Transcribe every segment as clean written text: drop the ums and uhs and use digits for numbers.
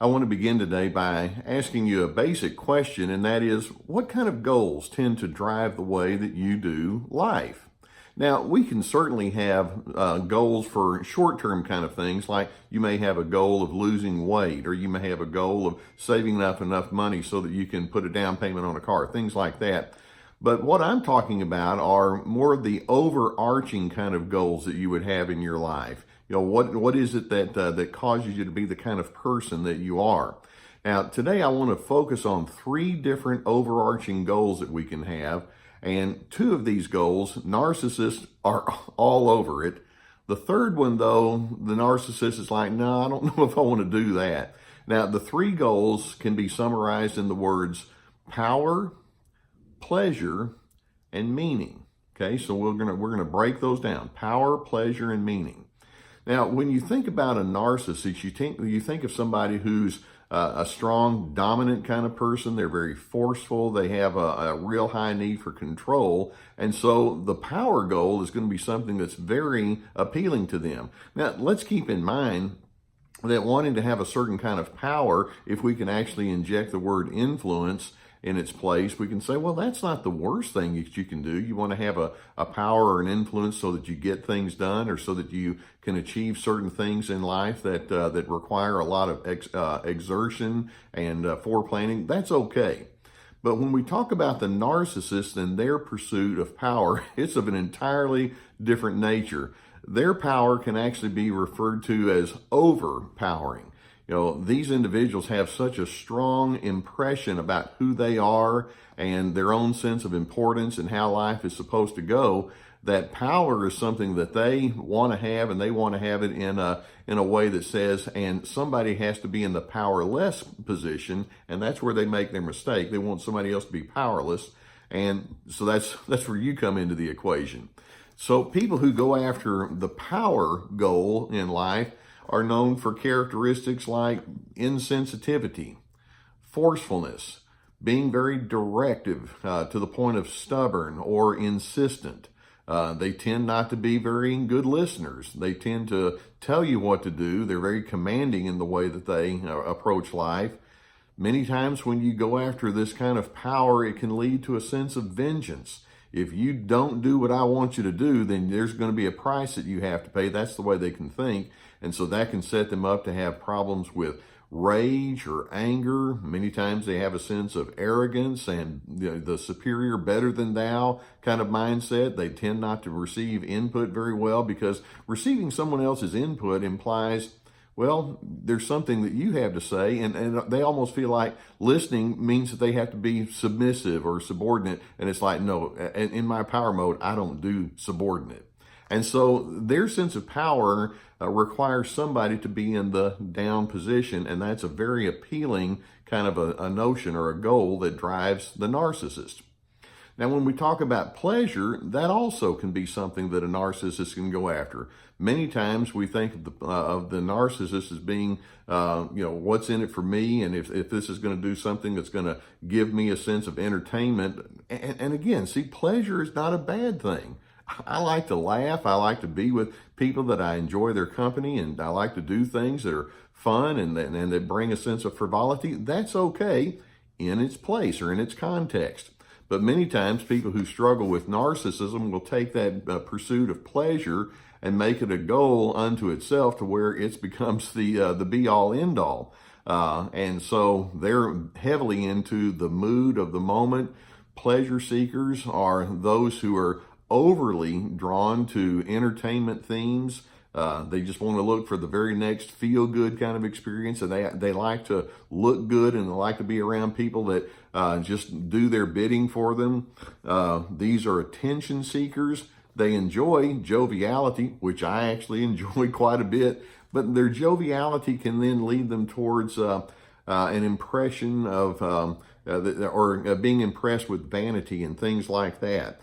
I want to begin today by asking you a basic question, and that is, what kind of goals tend to drive the way that you do life? Now, we can certainly have goals for short-term kind of things, like you may have a goal of losing weight, or you may have a goal of saving enough money so that you can put a down payment on a car, things like that. But what I'm talking about are more of the overarching kind of goals that you would have in your life. You know, what is it that causes you to be the kind of person that you are? Now, today I want to focus on 3 different overarching goals that we can have. And 2 of these goals, narcissists are all over it. The third one, though, the narcissist is like, no, I don't know if I want to do that. Now, the 3 goals can be summarized in the words power, pleasure, and meaning. Okay, so we're gonna break those down: power, pleasure, and meaning. Now, when you think about a narcissist, you think of somebody who's a strong, dominant kind of person. They're very forceful. They have a real high need for control. And so the power goal is going to be something that's very appealing to them. Now, let's keep in mind that wanting to have a certain kind of power, if we can actually inject the word influence in its place, we can say, well, that's not the worst thing that you can do. You want to have a power or an influence so that you get things done, or so that you can achieve certain things in life that require a lot of exertion and foreplanning. That's okay. But when we talk about the narcissist and their pursuit of power, it's of an entirely different nature. Their power can actually be referred to as overpowering. You know, these individuals have such a strong impression about who they are and their own sense of importance and how life is supposed to go, that power is something that they want to have, and they want to have it in a way that says, and somebody has to be in the powerless position, and that's where they make their mistake. They want somebody else to be powerless, and so that's where you come into the equation. So people who go after the power goal in life are known for characteristics like insensitivity, forcefulness, being very directive to the point of stubborn or insistent. They tend not to be very good listeners. They tend to tell you what to do. They're very commanding in the way that they approach life. Many times when you go after this kind of power, it can lead to a sense of vengeance. If you don't do what I want you to do, then there's going to be a price that you have to pay. That's the way they can think. And so that can set them up to have problems with rage or anger. Many times they have a sense of arrogance and the superior, better than thou kind of mindset. They tend not to receive input very well, because receiving someone else's input implies, well, there's something that you have to say, and they almost feel like listening means that they have to be submissive or subordinate, and it's like, no, in my power mode, I don't do subordinate. And so their sense of power requires somebody to be in the down position, and that's a very appealing kind of a notion or a goal that drives the narcissist. Now, when we talk about pleasure, that also can be something that a narcissist can go after. Many times we think of the narcissist as being, what's in it for me, and if this is going to do something that's going to give me a sense of entertainment. And again, see, pleasure is not a bad thing. I like to laugh. I like to be with people that I enjoy their company, and I like to do things that are fun and that bring a sense of frivolity. That's okay in its place or in its context. But many times people who struggle with narcissism will take that pursuit of pleasure and make it a goal unto itself, to where it becomes the be-all, end-all. And so they're heavily into the mood of the moment. Pleasure seekers are those who are overly drawn to entertainment themes. They just want to look for the very next feel-good kind of experience, and they like to look good, and they like to be around people that just do their bidding for them. These are attention seekers. They enjoy joviality, which I actually enjoy quite a bit, but their joviality can then lead them towards an impression of, being impressed with vanity and things like that.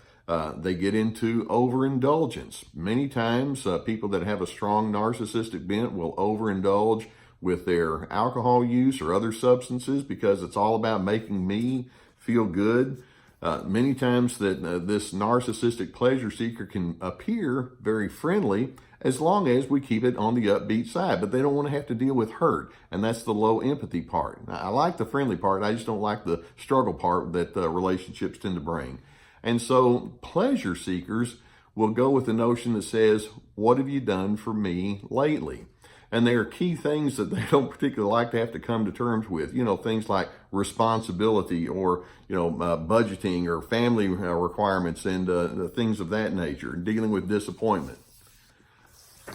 They get into overindulgence. Many times, people that have a strong narcissistic bent will overindulge with their alcohol use or other substances, because it's all about making me feel good. Many times that this narcissistic pleasure seeker can appear very friendly as long as we keep it on the upbeat side, but they don't want to have to deal with hurt, and that's the low empathy part. Now, I like the friendly part, I just don't like the struggle part that relationships tend to bring. And so pleasure seekers will go with the notion that says, what have you done for me lately? And there are key things that they don't particularly like to have to come to terms with. Things like responsibility or, budgeting or family requirements and things of that nature, dealing with disappointment.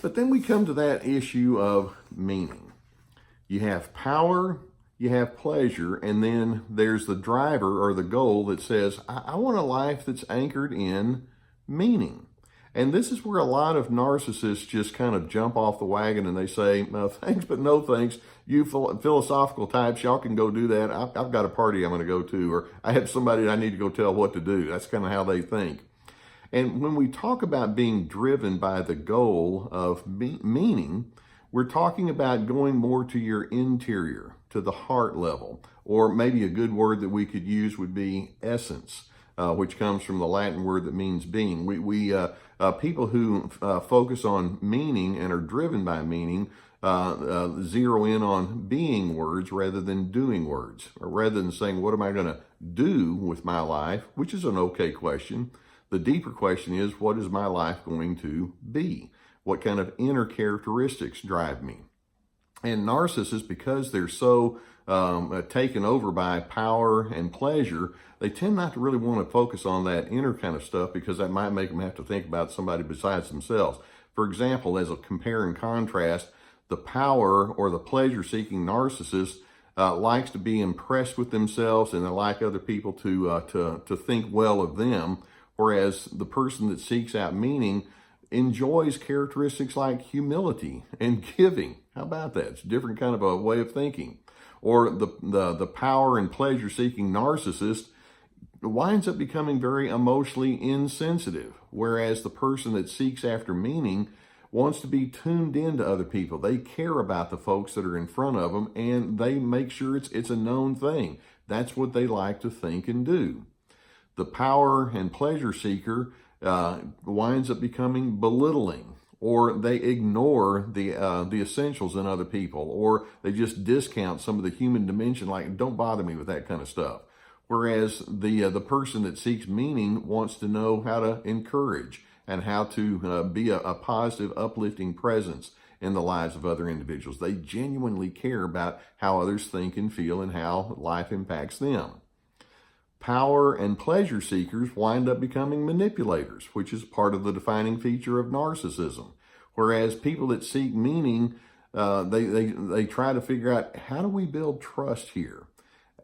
But then we come to that issue of meaning. You have power, you have pleasure, and then there's the driver or the goal that says, I want a life that's anchored in meaning. And this is where a lot of narcissists just kind of jump off the wagon and they say, thanks, but no thanks. You philosophical types, y'all can go do that. I've got a party I'm going to go to, or I have somebody that I need to go tell what to do. That's kind of how they think. And when we talk about being driven by the goal of meaning, we're talking about going more to your interior, to the heart level, or maybe a good word that we could use would be essence, which comes from the Latin word that means being. People who focus on meaning and are driven by meaning zero in on being words rather than doing words, or rather than saying, what am I going to do with my life, which is an okay question. The deeper question is, what is my life going to be? What kind of inner characteristics drive me? And narcissists, because they're so taken over by power and pleasure, they tend not to really want to focus on that inner kind of stuff because that might make them have to think about somebody besides themselves. For example, as a compare and contrast, the power or the pleasure-seeking narcissist likes to be impressed with themselves and they like other people to think well of them, whereas the person that seeks out meaning enjoys characteristics like humility and giving. How about that? It's a different kind of a way of thinking. Or the power and pleasure-seeking narcissist winds up becoming very emotionally insensitive, whereas the person that seeks after meaning wants to be tuned into other people. They care about the folks that are in front of them, and they make sure it's a known thing. That's what they like to think and do. The power and pleasure seeker winds up becoming belittling, or they ignore the essentials in other people, or they just discount some of the human dimension, like, don't bother me with that kind of stuff. Whereas the person that seeks meaning wants to know how to encourage and how to be a positive, uplifting presence in the lives of other individuals. They genuinely care about how others think and feel and how life impacts them. Power and pleasure seekers wind up becoming manipulators, which is part of the defining feature of narcissism. Whereas people that seek meaning, they try to figure out, how do we build trust here?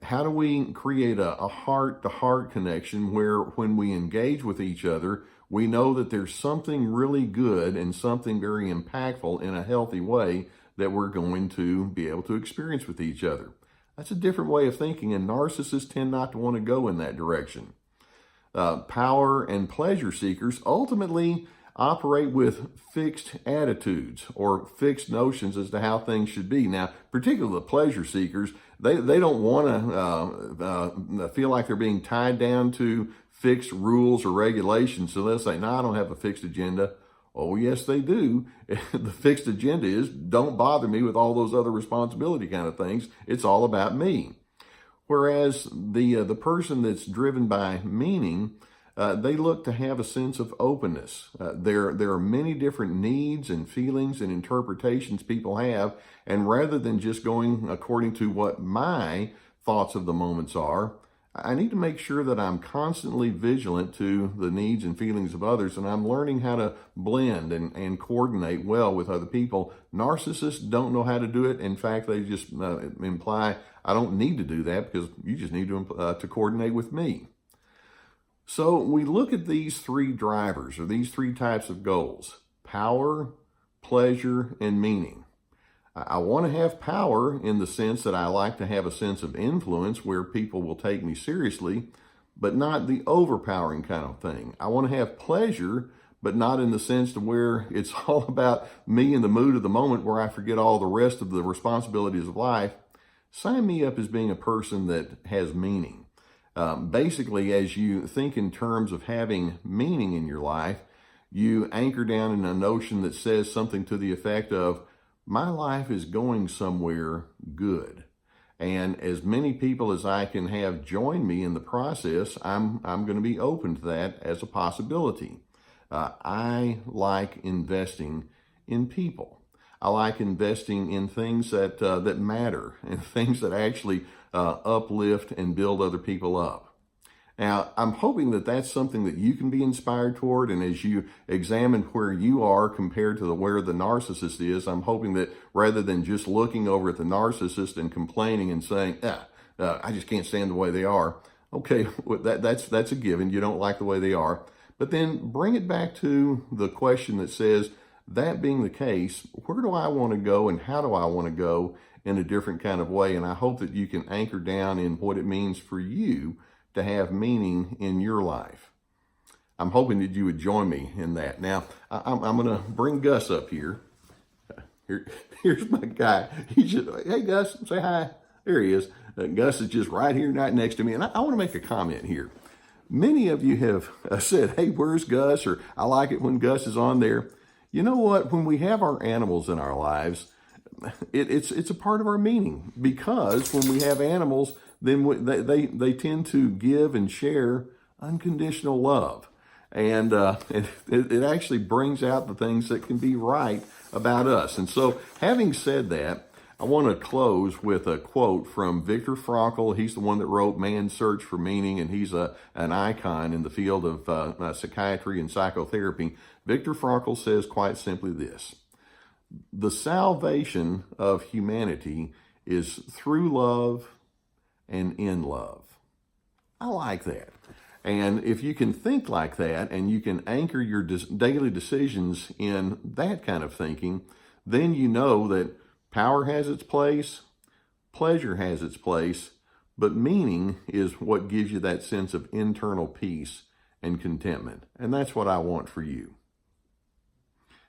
How do we create a heart-to-heart connection where when we engage with each other, we know that there's something really good and something very impactful in a healthy way that we're going to be able to experience with each other. That's a different way of thinking, and narcissists tend not to want to go in that direction. Power and pleasure seekers ultimately operate with fixed attitudes or fixed notions as to how things should be. Now, particularly the pleasure seekers, they don't want to feel like they're being tied down to fixed rules or regulations. So they'll say, no, I don't have a fixed agenda. Oh, yes, they do. The fixed agenda is, don't bother me with all those other responsibility kind of things. It's all about me. Whereas the person that's driven by meaning, they look to have a sense of openness. There are many different needs and feelings and interpretations people have, and rather than just going according to what my thoughts of the moments are, I need to make sure that I'm constantly vigilant to the needs and feelings of others, and I'm learning how to blend and coordinate well with other people. Narcissists don't know how to do it. In fact, they just imply, I don't need to do that because you just need to coordinate with me. So we look at these three drivers, or these three types of goals: power, pleasure, and meaning. I want to have power in the sense that I like to have a sense of influence where people will take me seriously, but not the overpowering kind of thing. I want to have pleasure, but not in the sense to where it's all about me in the mood of the moment where I forget all the rest of the responsibilities of life. Sign me up as being a person that has meaning. Basically, as you think in terms of having meaning in your life, you anchor down in a notion that says something to the effect of, my life is going somewhere good. And as many people as I can have join me in the process, I'm going to be open to that as a possibility. I like investing in people. I like investing in things that matter and things that actually uplift and build other people up. Now, I'm hoping that that's something that you can be inspired toward, and as you examine where you are compared to where the narcissist is, I'm hoping that rather than just looking over at the narcissist and complaining and saying, I just can't stand the way they are. Okay, that's a given. You don't like the way they are. But then bring it back to the question that says, that being the case, where do I want to go and how do I want to go in a different kind of way? And I hope that you can anchor down in what it means for you to have meaning in your life. I'm hoping that you would join me in that. Now, I'm going to bring Gus up here. Here's my guy. Hey, Gus, say hi. There he is. Gus is just right here, right next to me. And I want to make a comment here. Many of you have said, hey, where's Gus? Or I like it when Gus is on there. You know what? When we have our animals in our lives, it's a part of our meaning, because when we have animals, then they tend to give and share unconditional love. And it actually brings out the things that can be right about us. And so having said that, I want to close with a quote from Viktor Frankl. He's the one that wrote Man's Search for Meaning, and he's an icon in the field of psychiatry and psychotherapy. Viktor Frankl says quite simply this: the salvation of humanity is through love and in love. I like that. And if you can think like that and you can anchor your daily decisions in that kind of thinking, then you know that power has its place, pleasure has its place, but meaning is what gives you that sense of internal peace and contentment. And that's what I want for you.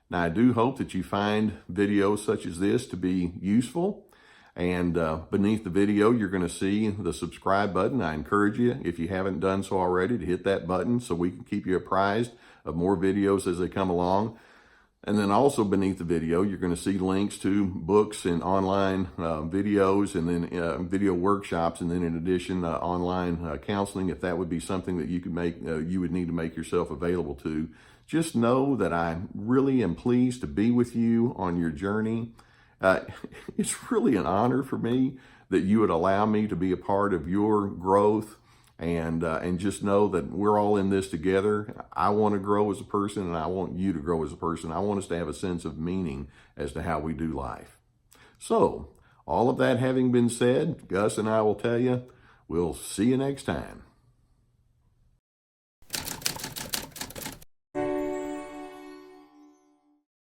Now, I do hope that you find videos such as this to be useful. And beneath the video, you're going to see the subscribe button. I encourage you, if you haven't done so already, to hit that button so we can keep you apprised of more videos as they come along. And then also beneath the video, you're going to see links to books and online videos, and then video workshops, and then in addition, online counseling, if that would be something that you could you would need to make yourself available to. Just know that I really am pleased to be with you on your journey. It's really an honor for me that you would allow me to be a part of your growth, and just know that we're all in this together. I want to grow as a person, and I want you to grow as a person. I want us to have a sense of meaning as to how we do life. So, all of that having been said, Gus and I will tell you, we'll see you next time.